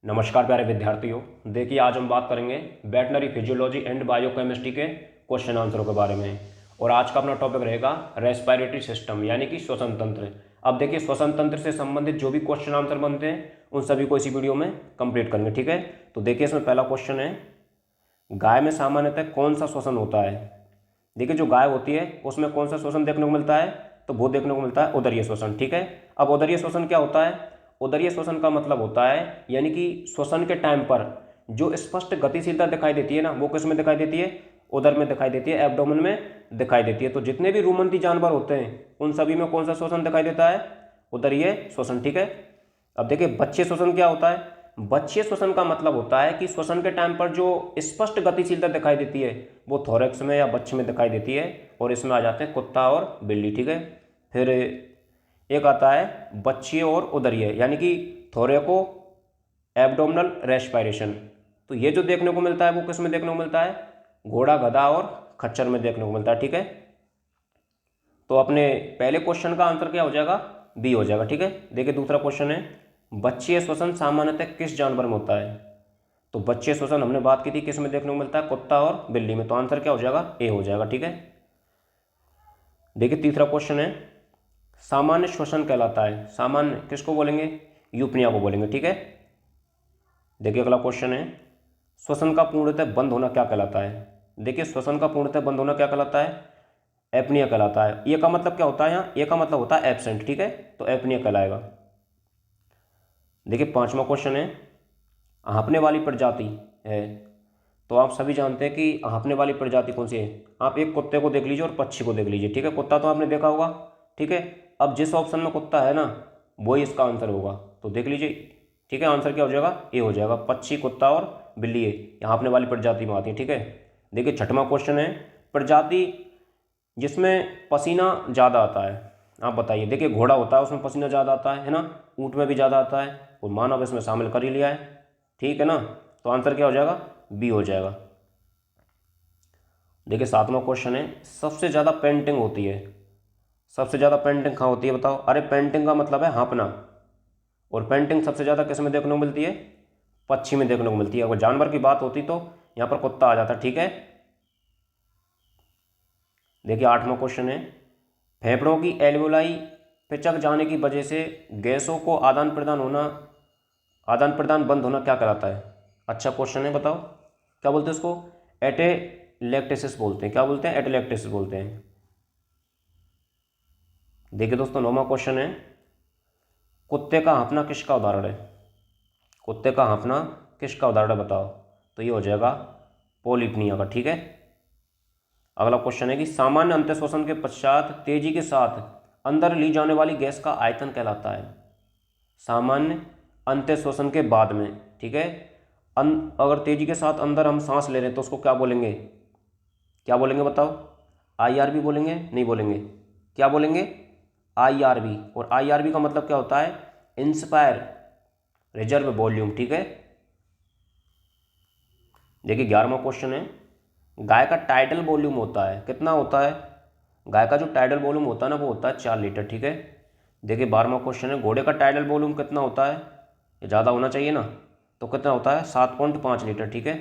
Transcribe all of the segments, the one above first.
नमस्कार प्यारे विद्यार्थियों। देखिए आज हम बात करेंगे वेटनरी फिजियोलॉजी एंड बायोकेमिस्ट्री के क्वेश्चन आंसरों के बारे में। और आज का अपना टॉपिक रहेगा रेस्पिरेटरी सिस्टम यानी कि श्वसन तंत्र। अब देखिए श्वसन तंत्र से संबंधित जो भी क्वेश्चन आंसर बनते हैं उन सभी को इसी वीडियो में कंप्लीट करेंगे, ठीक है। तो देखिए इसमें पहला क्वेश्चन है, गाय में सामान्यतः कौन सा श्वसन होता है। देखिए जो गाय होती है उसमें कौन सा श्वसन देखने को मिलता है, तो वो देखने को मिलता है उदरीय श्वसन, ठीक है। अब उदरीय श्वसन क्या होता है? उदरीय श्वसन का मतलब होता है यानी कि श्वसन के टाइम पर जो स्पष्ट गतिशीलता दिखाई देती है ना, वो किस में दिखाई देती है? उदर में दिखाई देती है, एब्डोमेन में दिखाई देती है। तो जितने भी रुमंती जानवर होते हैं उन सभी में कौन सा श्वसन दिखाई देता है? उदरीय श्वसन, ठीक है। अब देखिए बच्चे श्वसन क्या होता है? बच्चे श्वसन का मतलब होता है कि श्वसन के टाइम पर जो स्पष्ट गतिशीलता दिखाई देती है वो थोरैक्स में या बच्चे में दिखाई देती है, और इसमें आ जाते हैं कुत्ता और बिल्ली, ठीक है। फिर एक आता है बच्चीय और उदरीय यानी कि थोरैको एब्डोमिनल रेस्पिरेशन। तो ये जो देखने को मिलता है वो किस में देखने को मिलता है? घोड़ा, गधा और खच्चर में देखने को मिलता है, ठीक है। तो अपने पहले क्वेश्चन का आंसर क्या हो जाएगा? बी हो जाएगा, ठीक है। देखिए दूसरा क्वेश्चन है, बच्चीय श्वसन सामान्यतः किस जानवर में होता है। तो बच्चीय श्वसन हमने बात की थी किस में देखने को मिलता है? कुत्ता और बिल्ली में। तो आंसर क्या हो जाएगा? ए हो जाएगा, ठीक है। देखिए तीसरा क्वेश्चन है, सामान्य श्वसन कहलाता है। सामान्य किसको बोलेंगे? यूपनिया को बोलेंगे, ठीक है। देखिए अगला क्वेश्चन है, श्वसन का पूर्णतः बंद होना क्या कहलाता है। देखिए श्वसन का पूर्णतः बंद होना क्या कहलाता है? एपनिया कहलाता है। ये का मतलब क्या होता है? यहाँ ए का मतलब होता है एब्सेंट, ठीक है। तो एपनिया कहलाएगा। देखिए पांचवा क्वेश्चन है, हाँफने वाली प्रजाति है। तो आप सभी जानते हैं कि हाँफने वाली प्रजाति कौन सी है। आप एक कुत्ते को देख लीजिए और पक्षी को देख लीजिए, ठीक है। कुत्ता तो आपने देखा होगा, ठीक है। अब जिस ऑप्शन में कुत्ता है ना वही इसका आंसर होगा, तो देख लीजिए, ठीक है। आंसर क्या हो जाएगा? ए हो जाएगा। पक्षी, कुत्ता और बिल्ली है यहाँ हाँफने वाली प्रजाति में आती है, ठीक है। देखिए छठवां क्वेश्चन है, प्रजाति जिसमें पसीना ज़्यादा आता है, आप बताइए। देखिए घोड़ा होता है उसमें पसीना ज़्यादा आता है ना, ऊँट में भी ज़्यादा आता है, और मानव इसमें शामिल कर ही लिया है, ठीक है ना। तो आंसर क्या हो जाएगा? बी हो जाएगा। देखिए सातवां क्वेश्चन है, सबसे ज़्यादा पेंटिंग होती है। सबसे ज़्यादा पेंटिंग कहाँ होती है बताओ? अरे पेंटिंग का मतलब है हाँफना, और पेंटिंग सबसे ज़्यादा किस में देखने को मिलती है? पक्षी में देखने को मिलती है। अगर जानवर की बात होती तो यहाँ पर कुत्ता आ जाता, ठीक है। देखिए आठवां क्वेश्चन है, फेफड़ों की एल्वेलाई पिचक जाने की वजह से गैसों को आदान प्रदान बंद होना क्या कहलाता है। अच्छा क्वेश्चन है, बताओ क्या बोलते हैं उसको? एटेलेक्टेसिस बोलते हैं। क्या बोलते हैं? एटेलेक्टेसिस बोलते हैं। देखिए दोस्तों नौवां क्वेश्चन है, कुत्ते का हाँफना किसका उदाहरण है। कुत्ते का हाँफना किसका उदाहरण है बताओ? तो ये हो जाएगा पॉलीपनिया का, ठीक है। अगला क्वेश्चन है कि सामान्य अंतःश्वसन के पश्चात तेजी के साथ अंदर ली जाने वाली गैस का आयतन कहलाता है। सामान्य अंतःश्वसन के बाद में, ठीक है। अगर तेजी के साथ अंदर हम सांस ले रहे हैं तो उसको क्या बोलेंगे? क्या बोलेंगे बताओ? आईआरबी बोलेंगे? नहीं बोलेंगे। क्या बोलेंगे? आईआरबी। और आईआरबी का मतलब क्या होता है? इंस्पायर रिजर्व वॉल्यूम, ठीक है। देखिए 11वां क्वेश्चन है, गाय का टाइडल वॉल्यूम होता है, कितना होता है? गाय का जो टाइडल वॉल्यूम होता है ना वो होता है 4 लीटर, ठीक है। देखिए 12वां क्वेश्चन है, घोड़े का टाइडल वॉल्यूम कितना होता है? ये ज़्यादा होना चाहिए ना, तो कितना होता है? 7.5 लीटर, ठीक है।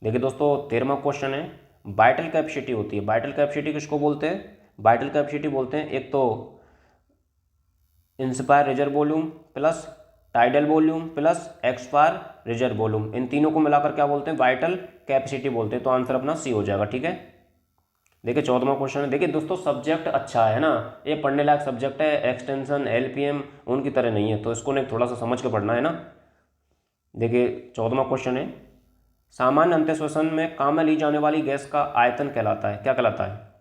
देखिए दोस्तों 13वां क्वेश्चन है, वाइटल कैपेसिटी होती है। वाइटल कैपेसिटी किसको बोलते हैं? वाइटल कैपेसिटी बोलते हैं एक तो inspire reserve volume plus tidal volume plus expire reserve volume, इन तीनों को मिलाकर क्या बोलते हैं? वाइटल कैपेसिटी बोलते हैं। तो आंसर अपना सी हो जाएगा, ठीक है। देखिए 14वां क्वेश्चन है, देखिए दोस्तों सब्जेक्ट अच्छा है ना, ये पढ़ने लायक सब्जेक्ट है। एक्सटेंशन एलपीएम उनकी तरह नहीं है, तो इसको नहीं थोड़ा सा समझ के पढ़ना है ना। देखिए 14वां क्वेश्चन है, सामान्य अंतःश्वसन में काम में ली जाने वाली गैस का आयतन कहलाता है, क्या कहलाता है?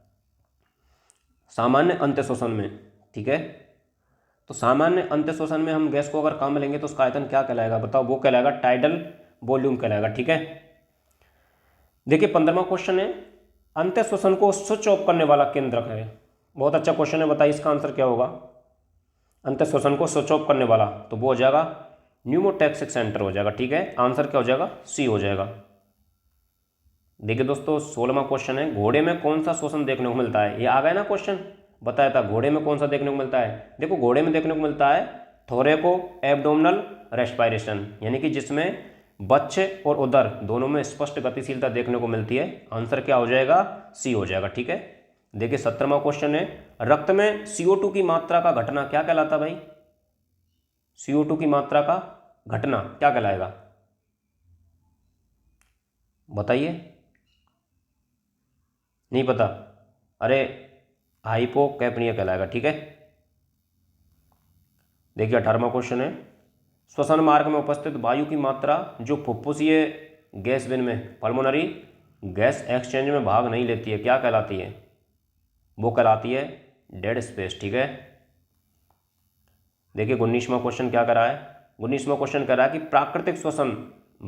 सामान्य अंतःश्वसन में, ठीक है। तो सामान्य अंतःश्वसन में हम गैस को अगर काम में लेंगे तो उसका आयतन क्या कहलाएगा बताओ? वो कहलाएगा टाइडल वॉल्यूम कहलाएगा, ठीक है। देखिए 15वां क्वेश्चन है, अंतःश्वसन को स्विच ऑफ करने वाला केंद्रक है। बहुत अच्छा क्वेश्चन है, बताइए इसका आंसर क्या होगा? अंतःश्वसन को स्विच ऑफ करने वाला, तो वो हो जाएगा न्यूमोटैक्सिक सेंटर हो जाएगा, ठीक है। आंसर क्या हो जाएगा? सी हो जाएगा। देखिए दोस्तों 16वां क्वेश्चन है, घोड़े में कौन सा श्वसन देखने को मिलता है। ये आ गया ना क्वेश्चन, बताया था घोड़े में कौन सा देखने को मिलता है। देखो घोड़े में देखने को मिलता है थोरैको एब्डोमिनल रेस्पायरेशन, यानी कि जिसमें बच्चे और उदर दोनों में स्पष्ट गतिशीलता देखने को मिलती है। आंसर क्या हो जाएगा? सी हो जाएगा। ठीक है, देखिए 17वां क्वेश्चन है, रक्त में CO2 की मात्रा का घटना क्या कहलाता भाई? CO2 की मात्रा का घटना क्या कहलाएगा? बताइए। नहीं पता? अरे हाइपोकैप्निया कहलाएगा। ठीक है, देखिए 18वां क्वेश्चन है, श्वसन मार्ग में उपस्थित वायु की मात्रा जो फुफ्फुसीय गैस बिन में पल्मोनरी गैस एक्सचेंज में भाग नहीं लेती है क्या कहलाती है? वो कहलाती है डेड स्पेस। ठीक है, देखिए 19वां क्वेश्चन क्या करा है? 19वां क्वेश्चन कह रहा है कि प्राकृतिक श्वसन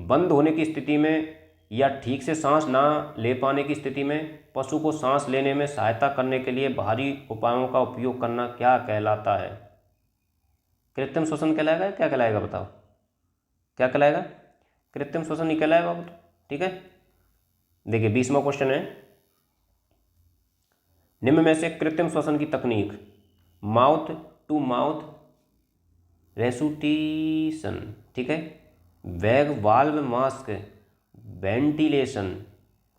बंद होने की स्थिति में या ठीक से सांस ना ले पाने की स्थिति में पशु को सांस लेने में सहायता करने के लिए बाहरी उपायों का उपयोग करना क्या कहलाता है? कृत्रिम श्वसन कहलाएगा या क्या कहलाएगा? बताओ क्या कहलाएगा? कृत्रिम श्वसन ही कहलाएगा वो तो। ठीक है, देखिए 20वां क्वेश्चन है, निम्न में से कृत्रिम श्वसन की तकनीक माउथ टू माउथ रेसुटेशन, ठीक है, वैग valve mask ventilation,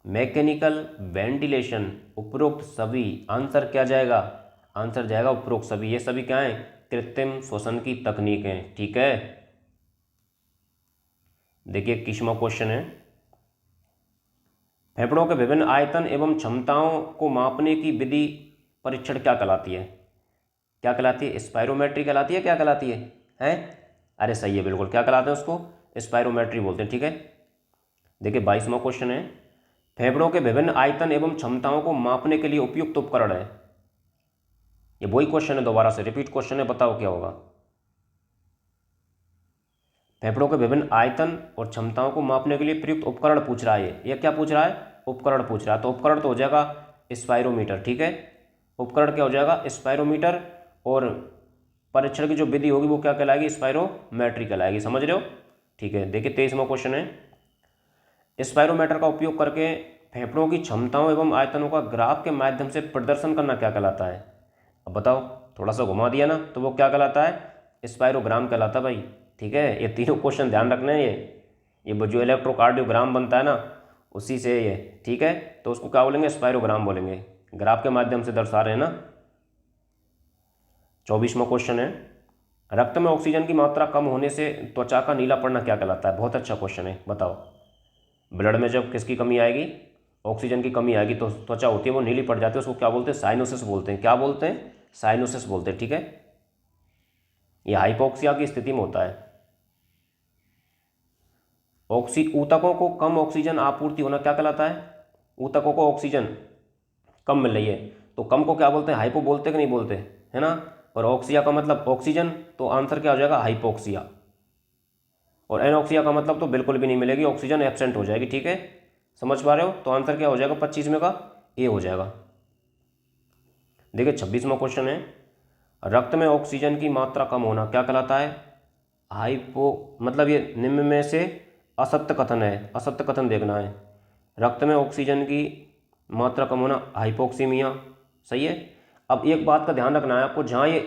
mechanical ventilation, उपरोक्त सभी। आंसर क्या जाएगा? आंसर जाएगा उपरोक्त सभी। ये सभी क्या है? कृत्रिम श्वसन की तकनीकें। ठीक है, देखिए 21वां क्वेश्चन है, फेफड़ों के विभिन्न आयतन एवं क्षमताओं को मापने की विधि परीक्षण क्या कहलाती है? क्या कहलाती है? स्पायरोमेट्री कहलाती है। क्या कहलाती है? अरे सही है, बिल्कुल। क्या कहलाते हैं उसको? स्पायरोमेट्री बोलते हैं। ठीक है, देखिए 22वां क्वेश्चन है, फेफड़ों के विभिन्न आयतन एवं क्षमताओं को मापने के लिए उपयुक्त उपकरण है। ये वही क्वेश्चन है, दोबारा से रिपीट क्वेश्चन है, बताओ क्या होगा? फेफड़ों के विभिन्न आयतन और क्षमताओं को मापने के लिए प्रयुक्त उपकरण पूछ रहा है। ये क्या पूछ रहा है? उपकरण पूछ रहा है। तो उपकरण तो हो जाएगा स्पायरोमीटर। ठीक है, उपकरण क्या हो जाएगा? स्पायरोमीटर। और परीक्षण की जो विधि होगी वो क्या कहलाएगी? स्पायरोमेट्री कहलाएगी। समझ रहे हो? ठीक है, देखिए 23वां क्वेश्चन है, स्पायरोमीटर का उपयोग करके फेफड़ों की क्षमताओं एवं आयतनों का ग्राफ के माध्यम से प्रदर्शन करना क्या कहलाता है? अब बताओ, थोड़ा सा घुमा दिया ना, तो वो क्या कहलाता है? स्पायरोग्राम कहलाता है भाई। ठीक है, ये तीनों क्वेश्चन ध्यान रखना है। ये जो इलेक्ट्रोकार्डियोग्राम बनता है ना, उसी से ये। ठीक है, तो उसको क्या बोलेंगे? स्पायरोग्राम बोलेंगे। ग्राफ के माध्यम से दर्शा रहे हैं ना। 24वां क्वेश्चन है, रक्त में ऑक्सीजन की मात्रा कम होने से त्वचा का नीला पड़ना क्या कहलाता है? बहुत अच्छा क्वेश्चन है, बताओ। ब्लड में जब किसकी कमी आएगी? ऑक्सीजन की कमी आएगी तो त्वचा होती है वो नीली पड़ जाती है। उसको क्या बोलते हैं? साइनोसिस बोलते हैं। क्या बोलते हैं? साइनोसिस बोलते हैं। ठीक है, ये हाइपोक्सिया की स्थिति में होता है। ऊतकों को कम ऑक्सीजन आपूर्ति होना क्या कहलाता है? ऊतकों को ऑक्सीजन कम मिल रही है तो कम को क्या बोलते हैं? हाइपो बोलते कि नहीं बोलते, है ना। और ऑक्सिया का मतलब ऑक्सीजन, तो आंसर क्या हो जाएगा? हाइपोक्सिया। और एनऑक्सिया का मतलब तो बिल्कुल भी नहीं मिलेगी, ऑक्सीजन एब्सेंट हो जाएगी। ठीक है, समझ पा रहे हो? तो आंसर क्या हो जाएगा 25 में का? ए हो जाएगा। देखिए 26वां क्वेश्चन है, रक्त में ऑक्सीजन की मात्रा कम होना क्या कहलाता है? हाइपो, मतलब ये निम्न में से असत्य कथन है। असत्य कथन देखना है। रक्त में ऑक्सीजन की मात्रा कम होना हाइपोक्सीमिया। सही है। अब एक बात का ध्यान रखना है आपको, जहाँ ये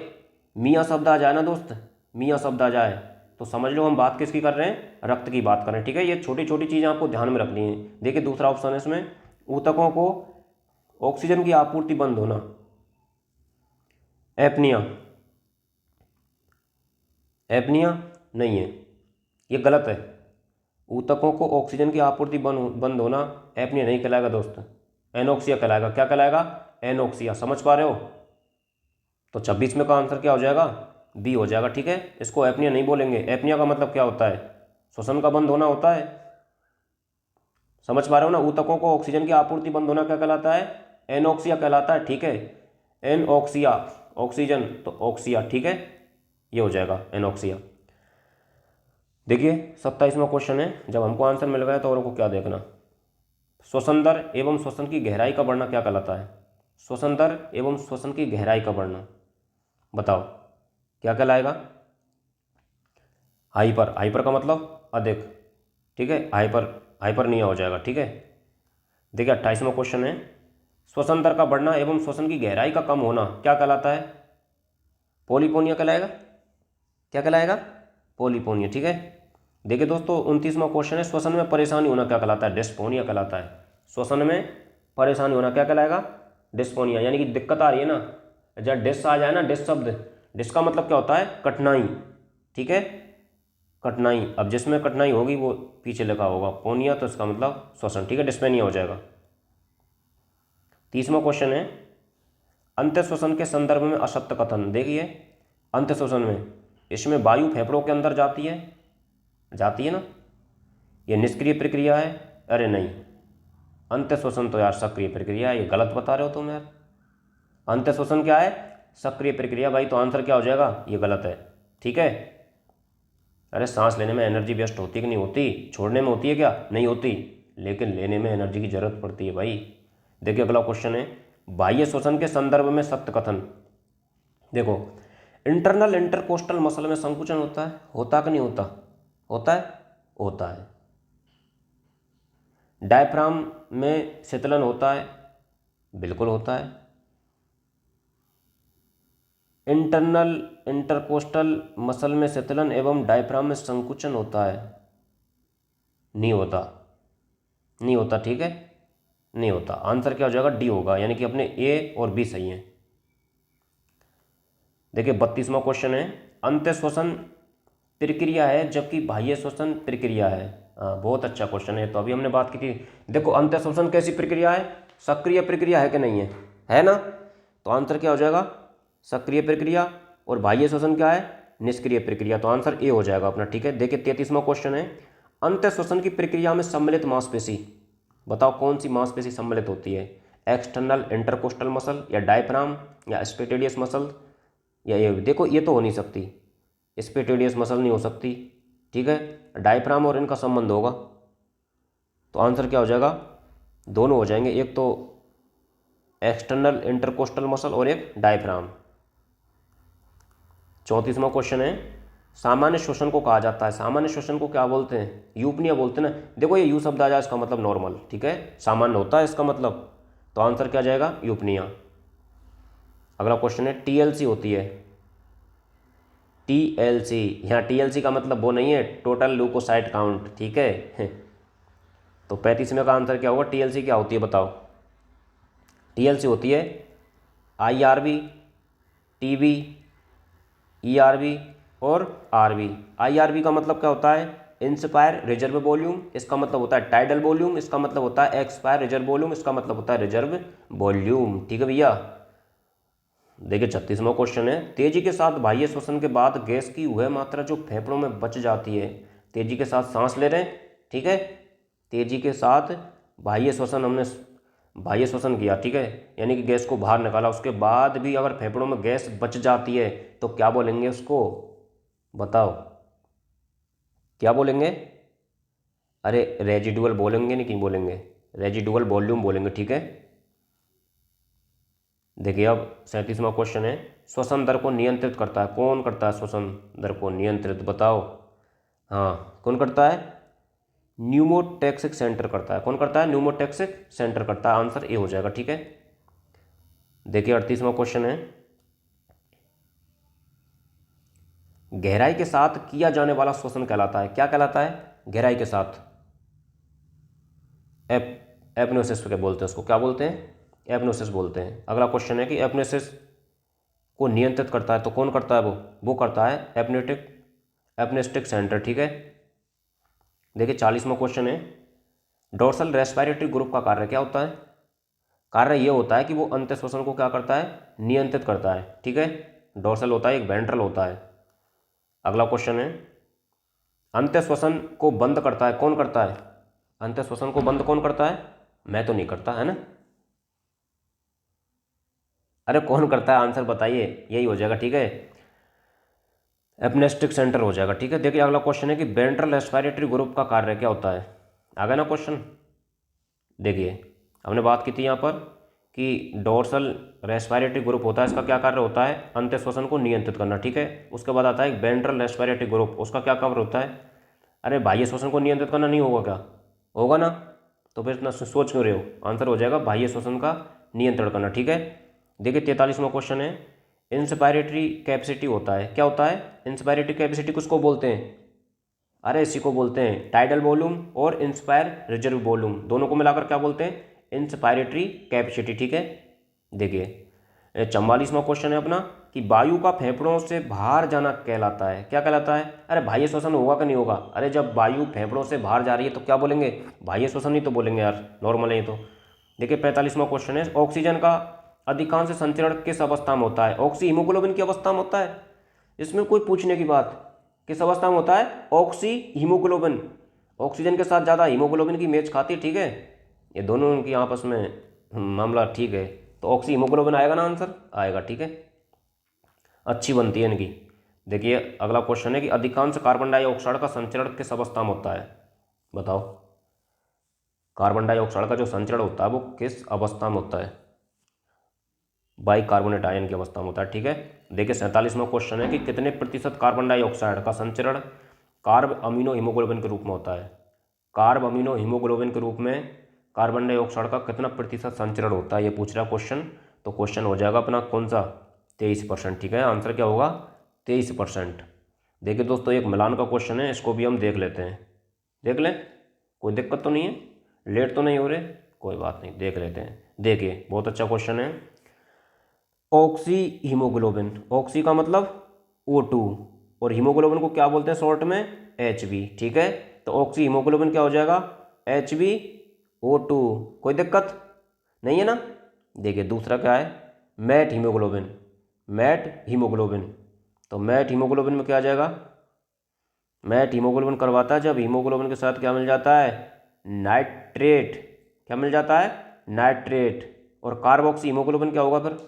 मियाँ शब्द आ जाए ना दोस्त, मियाँ शब्द आ जाए तो समझ लो हम बात किसकी कर रहे हैं? रक्त की बात कर रहे हैं। ठीक है, ये छोटी छोटी चीज़ें आपको ध्यान में रखनी है। देखिए दूसरा ऑप्शन है इसमें, ऊतकों को ऑक्सीजन की आपूर्ति बंद होना, एपनिया। एपनिया नहीं है, ये गलत है। ऊतकों को ऑक्सीजन की आपूर्ति बंद होना एपनिया नहीं कहलाएगा दोस्त, एनोक्सिया कहलाएगा। क्या कहलाएगा? एनोक्सिया। समझ पा रहे हो? तो 26 में का आंसर क्या हो जाएगा? बी हो जाएगा। ठीक है, इसको एपनिया नहीं बोलेंगे। एपनिया का मतलब क्या होता है? श्वसन का बंद होना होता है। समझ पा रहे हो ना? ऊतकों को ऑक्सीजन की आपूर्ति बंद होना क्या कहलाता है? एनोक्सिया कहलाता है। ठीक है, एनोक्सिया, ऑक्सीजन तो ऑक्सिया। ठीक है, ये हो जाएगा एनोक्सिया। देखिए 27वां क्वेश्चन है, जब हमको आंसर मिल गया तो औरों को क्या देखना। श्वसन दर एवं श्वसन की गहराई का बढ़ना क्या कहलाता है? श्वसन दर एवं श्वसन की गहराई का बढ़ना, बताओ क्या कहलाएगा? हाइपर। हाइपर का मतलब अधिक। ठीक है, हाइपर, हाइपरनिया हो जाएगा। ठीक है, देखिए 28वां क्वेश्चन है, श्वसन दर का बढ़ना एवं श्वसन की गहराई का कम होना क्या कहलाता है? पोलिपोनिया कहलाएगा। क्या कहलाएगा? पोलीपोनिया, ठीक है। देखिए दोस्तों 29वां क्वेश्चन है, श्वसन में परेशानी होना क्या कहलाता है? डिस्फोनिया कहलाता है। श्वसन में परेशानी होना क्या कहलाएगा? डिस्फोनिया, यानी कि दिक्कत आ रही है ना, जब डिस आ जाए ना, डिस शब्द, डिस का मतलब क्या होता है? कठिनाई, ठीक है, कठिनाई। अब जिसमें कठिनाई होगी वो पीछे लिखा होगा, पोनिया तो इसका मतलब श्वसन, ठीक है, डिस्पेनिया हो जाएगा। 30वां क्वेश्चन है, अंत्य श्वसन के संदर्भ में असत्य कथन। देखिए अंत्य श्वसन में, इसमें वायु फेफड़ों के अंदर जाती है ना, ये निष्क्रिय प्रक्रिया है। अरे नहीं, अंत्य श्वसन तो यार सक्रिय प्रक्रिया है, ये गलत बता रहे हो तुम यार। अंत्य श्वसन क्या है? सक्रिय प्रक्रिया भाई, तो आंसर क्या हो जाएगा? ये गलत है, ठीक है। अरे सांस लेने में एनर्जी वेस्ट होती है कि नहीं होती? छोड़ने में होती है क्या? नहीं होती, लेकिन लेने में एनर्जी की जरूरत पड़ती है भाई। देखिए अगला क्वेश्चन है, बाह्य श्वसन के संदर्भ में सत्य कथन। देखो इंटरनल इंटरकोस्टल मसल में संकुचन होता कि नहीं होता? होता है। डायफ्राम में शीतलन होता है, बिल्कुल होता है। इंटरनल इंटरकोस्टल मसल में शीतलन एवं डायफ्राम में संकुचन होता है, नहीं होता, ठीक है, नहीं होता। आंसर क्या हो जाएगा? डी होगा, यानी कि अपने ए और बी सही है। देखिए 32वां क्वेश्चन है, अंत्य श्वसन प्रक्रिया है जबकि बाह्य श्वसन प्रक्रिया है। हाँ बहुत अच्छा क्वेश्चन है, तो अभी हमने बात की थी। देखो अंत्य श्वसन कैसी प्रक्रिया है? सक्रिय प्रक्रिया है कि नहीं है ना? तो आंसर क्या हो जाएगा? सक्रिय प्रक्रिया। और बाह्य श्वसन क्या है? निष्क्रिय प्रक्रिया, तो आंसर ए हो जाएगा अपना, ठीक है। देखिए 33वां क्वेश्चन है, अंत्य श्वसन की प्रक्रिया में सम्मिलित मांसपेशी, बताओ कौन सी मांसपेशी सम्मिलित होती है? एक्सटर्नल इंटरकोस्टल मसल, या डायफ्राम, या स्पेटेडियस मसल, या ये देखो ये तो हो नहीं सकती, स्पेटेडियस मसल नहीं हो सकती, ठीक है, डायफ्राम और इनका संबंध होगा, तो आंसर क्या हो जाएगा? दोनों हो जाएंगे, एक तो एक्सटर्नल इंटरकोस्टल मसल और एक डायफ्राम। 34वां क्वेश्चन है, सामान्य श्वसन को कहा जाता है, सामान्य श्वसन को क्या बोलते हैं? यूपनिया बोलते हैं ना। देखो ये यू शब्द आ जाए इसका मतलब नॉर्मल, ठीक है, सामान्य होता है इसका मतलब, तो आंसर क्या जाएगा? यूपनिया। अगला क्वेश्चन है, टीएलसी होती है, टीएलसी, यहाँ टीएलसी का मतलब वो नहीं है टोटल ल्यूकोसाइट काउंट, ठीक है। तो 35वें का आंसर क्या होगा? टीएलसी क्या होती है बताओ? टीएलसी होती है आईआरबी, टीबी, ईआरबी और आरबी। आईआरबी का मतलब क्या होता है? इंस्पायर रिजर्व वॉल्यूम, इसका मतलब होता है टाइडल वॉल्यूम, इसका मतलब होता है एक्सपायर रिजर्व वॉल्यूम, इसका मतलब होता है रिजर्व वॉल्यूम, ठीक है भैया। देखिए 36वां क्वेश्चन है, तेजी के साथ बाह्य श्वसन के बाद गैस की वह मात्रा जो फेफड़ों में बच जाती है, तेजी के साथ सांस ले रहे हैं, ठीक है, तेजी के साथ बाह्य श्वसन, हमने बाह्य श्वसन किया, ठीक है, यानी कि गैस को बाहर निकाला, उसके बाद भी अगर फेफड़ों में गैस बच जाती है तो क्या बोलेंगे उसको? बताओ क्या बोलेंगे? अरे रेजिडुअल बोलेंगे, नहीं क्यों बोलेंगे? रेजिडुअल वॉल्यूम बोलेंगे, ठीक है। देखिए अब 37वां क्वेश्चन है, श्वसन दर को नियंत्रित करता है, कौन करता है श्वसन दर को नियंत्रित? बताओ। हाँ कौन करता है? न्यूमोटैक्सिक सेंटर करता है। कौन करता है? न्यूमोटैक्सिक सेंटर करता है, आंसर ए हो जाएगा, ठीक है। देखिए 38वां क्वेश्चन है, गहराई के साथ किया जाने वाला श्वसन कहलाता है, क्या कहलाता है? गहराई के साथ, एपनोसिस क्या बोलते हैं उसको? क्या बोलते हैं? एपनोसिस बोलते हैं। अगला क्वेश्चन है कि एपनोसिस को नियंत्रित करता है तो कौन करता है? वो करता है एपनेस्टिक सेंटर, ठीक है। देखिए 40वां क्वेश्चन है, डोर्सल रेस्पिरेटरी ग्रुप का कार्य क्या होता है? कार्य ये होता है कि वो अंत्य श्वसन को क्या करता है? नियंत्रित करता है, ठीक है। डोर्सल होता है, एक वेंट्रल होता है। अगला क्वेश्चन है, अंत्य श्वसन को बंद करता है, कौन करता है? अंत्य श्वसन को बंद कौन करता है? मैं तो नहीं करता, है ना। अरे कौन करता है? आंसर बताइए, यही हो जाएगा, ठीक है, एपनेस्टिक सेंटर हो जाएगा, ठीक है। देखिए अगला क्वेश्चन है कि वेंट्रल रेस्पिरेटरी ग्रुप का कार्य क्या होता है? आ गया ना क्वेश्चन। देखिए हमने बात की थी यहाँ पर कि डोर्सल रेस्पिरेटरी ग्रुप होता है, इसका क्या कार्य होता है? अंत्य श्वसन को नियंत्रित करना, ठीक है। उसके बाद आता है वेंट्रल रेस्पिरेटरी ग्रुप, उसका क्या कार्य होता है? अरे बाह्य श्वसन को नियंत्रित करना, नहीं होगा क्या? होगा ना, तो फिर इतना सोच क्यों रहे हो? आंसर हो जाएगा बाह्य श्वसन का नियंत्रण करना, ठीक है। देखिए 43वां क्वेश्चन है, इंस्पायरेटरी कैपेसिटी होता है। क्या होता है? इंस्पायरेटरी कैपेसिटी किसको बोलते हैं? अरे इसी को बोलते हैं टाइडल वॉल्यूम और इंस्पायर रिजर्व वॉल्यूम, दोनों को मिलाकर क्या बोलते हैं? Inspiratory capacity. ठीक है, देखिए 44वां क्वेश्चन है अपना कि वायु का फेफड़ों से बाहर जाना कहलाता है। क्या कहलाता है? अरे बाह्य श्वसन होगा कि नहीं होगा? अरे जब वायु फेफड़ों से बाहर जा रही है तो क्या बोलेंगे? बाह्य श्वसन ही तो बोलेंगे यार, नॉर्मल है तो। देखिए 45वां क्वेश्चन है, ऑक्सीजन का अधिकांश संचरण किस अवस्था में होता है? ऑक्सी हीमोग्लोबिन की अवस्था में होता है, इसमें कोई पूछने की बात। किस अवस्था में होता है? ऑक्सी हीमोग्लोबिन, ऑक्सीजन के साथ ज़्यादा हीमोग्लोबिन की मैच खाती है। ठीक है, ये दोनों उनकी आपस में मामला ठीक है, तो ऑक्सी हीमोग्लोबिन आएगा ना, आंसर आएगा। ठीक है, अच्छी बनती है इनकी। देखिए अगला क्वेश्चन है कि अधिकांश कार्बन डाइऑक्साइड का संचरण किस अवस्था में होता है? बताओ, कार्बन डाइऑक्साइड का जो संचरण होता है वो किस अवस्था में होता है? बाइकार्बोनेट आयन की अवस्था में होता है। ठीक है, देखिए 47वां क्वेश्चन है कि कितने प्रतिशत कार्बन डाइऑक्साइड का संचरण कार्ब अमीनो हीमोग्लोबिन के रूप में होता है? कार्ब अमीनो हीमोग्लोबिन के रूप में कार्बन डाइऑक्साइड का कितना प्रतिशत संचरण होता है, ये पूछ रहा क्वेश्चन। तो क्वेश्चन हो जाएगा अपना कौन सा? 23%। ठीक है, आंसर क्या होगा? 23%। देखिए दोस्तों एक मिलान का क्वेश्चन है, इसको भी हम देख लेते हैं। देख लें, कोई दिक्कत तो नहीं है, लेट तो नहीं हो रहे? कोई बात नहीं, देख लेते हैं। देखिए बहुत अच्छा क्वेश्चन है। ऑक्सी हीमोग्लोबिन, ऑक्सी का मतलब O2 और हीमोग्लोबिन को क्या बोलते हैं शॉर्ट में? Hb। ठीक है, तो ऑक्सी हीमोग्लोबिन क्या हो जाएगा? HbO2। कोई दिक्कत नहीं है ना? देखिए दूसरा क्या है? मैट हीमोग्लोबिन, मैट हीमोग्लोबिन, तो मैट हीमोग्लोबिन में क्या आ जाएगा? मैट हीमोग्लोबिन करवाता है जब हीमोग्लोबिन के साथ क्या मिल जाता है? नाइट्रेट। क्या मिल जाता है? नाइट्रेट। और कार्बोक्सी हीमोग्लोबिन क्या होगा फिर?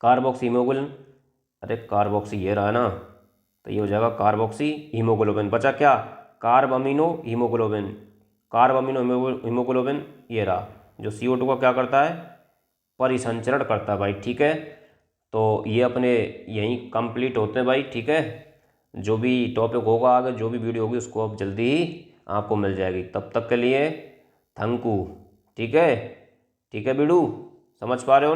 कार्बोक्सी हीमोग्लोबिन, अरे कार्बोक्सी ये रहा ना, तो ये हो जाएगा कार्बोक्सी हीमोग्लोबिन। बचा क्या? Carb amino haemoglobin, carb amino haemoglobin ये रहा, जो CO2 का क्या करता है? परिसंचरण करता है भाई। ठीक है, तो ये अपने यहीं कंप्लीट होते हैं भाई। ठीक है, जो भी टॉपिक होगा आगे, जो भी वीडियो होगी उसको अब जल्दी ही आपको मिल जाएगी। तब तक के लिए थैंक यू। ठीक है, ठीक है बीड़ू, समझ पा रहे हो ना?